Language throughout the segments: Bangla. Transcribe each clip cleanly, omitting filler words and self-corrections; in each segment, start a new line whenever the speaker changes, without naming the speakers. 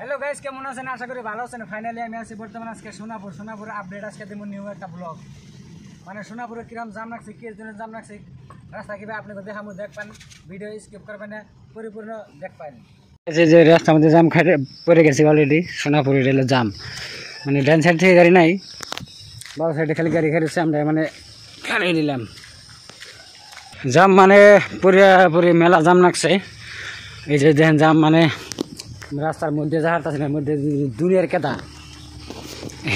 হ্যালো গাইস, কেমন আছেন? আশা করি ভালো আছেন। ফাইনালি আমি আছি বর্তমানে আজকে সোনাপুর আপডেট। আজকে দেবো নিউ একটা ব্লগ। মানে সোনাপুরে কিরম জাম রাখছে, কি জন্য জাম রাখছে, রাস্তা কিভাবে আপনাকে দেখাবো, দেখবেন। ভিডিও স্কিপ করবেন না, পরিপূর্ণ দেখবেন। যে রাস্তার মধ্যে জাম খাটে পড়ে গেছে অলরেডি। সোনাপুরে রেলের জাম, মানে ডান সাইড থেকে গাড়ি নাই, বাম সাইডে খালি গাড়ি খেলেছে। আমরা মানে খালি দিলাম জাম, মানে পুরি মেলা জাম রাখছে। এই যে দেখেন জাম, মানে রাস্তার মধ্যে যাহার না, মধ্যে দুনিয়ার কেদা।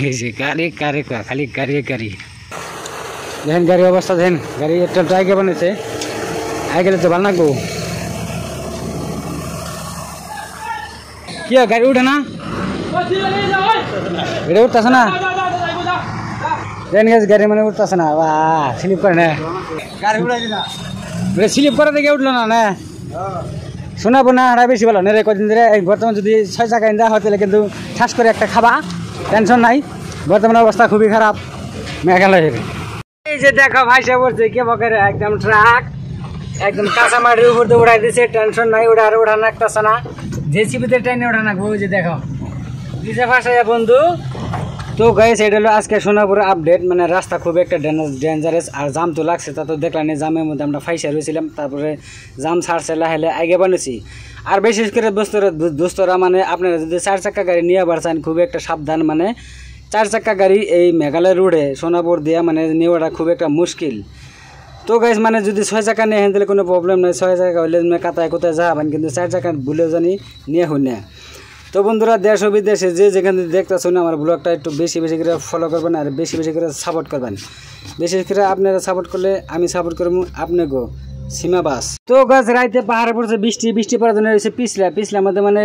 এই যে গাড়ি খালি গাড়ি দেখেন, গাড়ির অবস্থা দেখেন। গাড়ি একটা ড্রাইকে বানিয়েছে, আগে গেলে তো ভালো লাগবো। কি গাড়ি উঠে না, এটা উঠতেছে না, গাড়ি মানে উঠতেছে না, বা স্লিপ করে না, গাড়ি উঠে স্লিপ করে দেখে উঠলো না। শোনাবো না, হারা বেশি ভালো না রে। কদিন ধরে বর্তমান যদি 6 টাকা দেওয়া হয় তাহলে কিন্তু ঠাস করে একটা খাবা, টেনশন নাই। বর্তমানে অবস্থা খুবই খারাপ মেঘালয়ের। এই যে দেখো ভাইসা পড়ছে কে বকেরে, একদম ট্রাক একদম কাঁচা মাটির উপর দিয়ে উড়াই দিয়েছে। টেনশন নাই, ওড়ানো একটা না, জেসিবিতে ট্রেনে ওঠা নাকবো। ওই যে দেখো নিজে ভাষায় বন্ধু। তো গাইস, এটা হলো আজকে সোনাপুর আপডেট। মানে রাস্তা খুব একটা ডেঞ্জারাস, আর জাম তো লাগছে, তা তো দেখলাম। জামের মধ্যে আমরা ফাইসা রয়েছিলাম, তারপরে জাম ছাড়ছে লাহেলে আগে বানিয়েছি। আর বিশেষ করে দোস্তরা, মানে আপনারা যদি 4 চাকা গাড়ি নিয়ে আবার চান, খুব একটা সাবধান। মানে 4 চাকা গাড়ি এই মেঘালয় রোডে সোনাপুর দিয়া মানে নেওয়াটা খুব একটা মুশকিল। তো গাইস, মানে যদি 6 চাকা নিয়ে হেন তাহলে কোনো প্রবলেম নেই। 6 চাকা হইলে কাতায় কোথায় যাবেন, কিন্তু 4 চাকা ভুলে জানি নিয়ে হই না। তো বন্ধুরা, দেশ ও বিদেশে যে যেখানে দেখতেছেন আমার ব্লগটা একটু বেশি করে ফলো করবেন, আর বেশি করে সাপোর্ট করবেন। বিশেষ করে আপনারা সাপোর্ট করলে আমি সাপোর্ট করবো আপনাকে। সীমা বাস। তো গাছ রাইতে পাহাড়ে পড়ছে, বৃষ্টি পড়ার জন্য হয়েছে পিছলার মধ্যে, মানে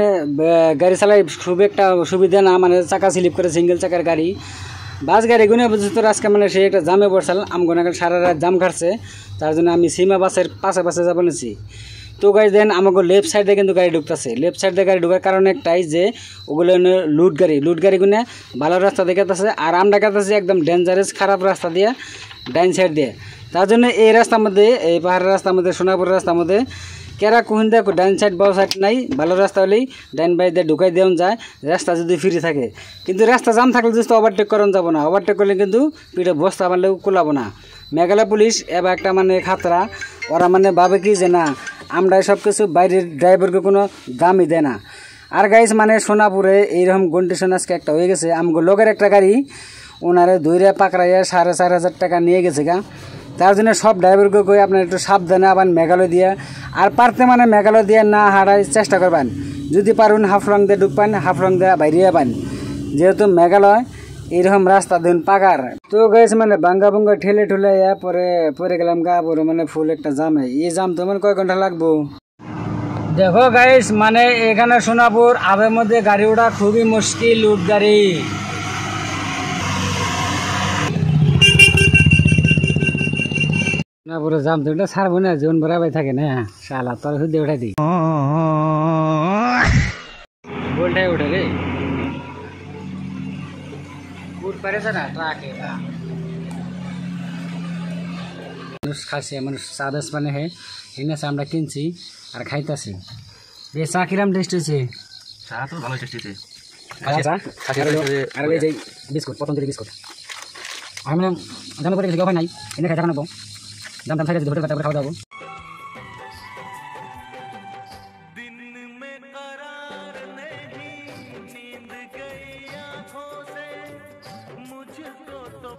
গাড়ি চালাই খুব একটা সুবিধা না। মানে চাকা স্লিপ করে, সিঙ্গেল চাকার গাড়ি, বাস গাড়ি গুনে বুঝতে তো আজকে মানে সে একটা জামে পড়ছিল। আমগোনাকে সারা রাত জাম খাটছে, তার জন্য আমি সীমা বাসের পাশে যাবো নিছি। তো গাড়ি দেন আমাকে লেফট সাইডে কিন্তু গাড়ি ঢুকতেছে। লেফট সাইডে গাড়ি ঢুকার কারণ একটাই, যে ওগুলো লুট গাড়ি গুনে ভালো রাস্তা দেখাতেছে, আর আমরা দেখাতেছি একদম ডেঞ্জারাস খারাপ রাস্তা দিয়ে, ডাইন সাইড দিয়ে। তার জন্য এই রাস্তার মধ্যে, এই পাহাড়ের রাস্তার মধ্যে, সোনাপুরের রাস্তার মধ্যে কেরা কোন দেখো ডাইন সাইড বাম সাইড নাই। ভালো রাস্তা হলেই ডাইন বাই দিয়ে ঢুকাই দেওয়া যায়, রাস্তা যদি ফ্রি থাকে। কিন্তু রাস্তা জাম থাকলে just ওভারটেক করানো যাব না। ওভারটেক করলে কিন্তু পিঠে বস্তা মারলেও কোলাবো না। মেঘালয় পুলিশ এবার একটা মানে খাতরা, ওরা মানে ভাবে কি যে না, আমরা সব কিছু বাইরের ড্রাইভারকে কোনো দামই দেয় না। আর গাইস, মানে সোনাপুরে এইরকম কন্ডিশন আজকে একটা হয়ে গেছে। আমগো লোকের একটা গাড়ি ওনারে ধৈর্য পাকড়াইয়া 4,500 টাকা নিয়ে গেছে গা। তার জন্য সব ড্রাইভারকে কই আপনার একটু সাবধানে আবার মেঘালয় দিয়ে, আর পারতে মানে মেঘালয় দিয়ে না হারাই চেষ্টা করবেন। যদি পারুন হাফলং দিয়ে ঢুকবেন, হাফলং দিয়ে বাইরে যাবেন, যেহেতু মেঘালয় এইরকম রাস্তা দিন পাকার। তো গাইস, মানে বাঙ্গা ঠেলে পরে গেলাম গা পরে, মানে ফুল একটা জামে। এই জাম তো মানে কয় ঘন্টা লাগবো। দেখো গাইস, মানে এখানে সোনাপুর আবের মধ্যে গাড়ি ওঠা খুবই মুশকিল, লুট গাড়ি। সোনাপুরে জাম তো এটা ছাড়বো না, জীবন বরাবর থাকে না। শালা তোর শুদ্ধ উঠাই দিই, বলটাই উঠে রে, উঠ পারেছে না ট্রাকে। মানুষ খাচ্ছে, মানুষ চা বেশ মানে হে এনে আমরা কিনছি আর খাইতেছি। বেশ চা কিরাম টেস্ট হয়েছে?
চা তো ভালো টেস্ট হয়েছে।
আর এই যে বিস্কুট, পতঞ্জলি বিস্কুট। আমি জানো করে গেছি, গফাই নাই, এনে খাই দেখানো দাম খাই যাচ্ছি, হোটেল খাওয়া দাবো।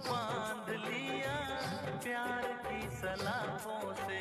बांध लिया प्यार की सलाखों से।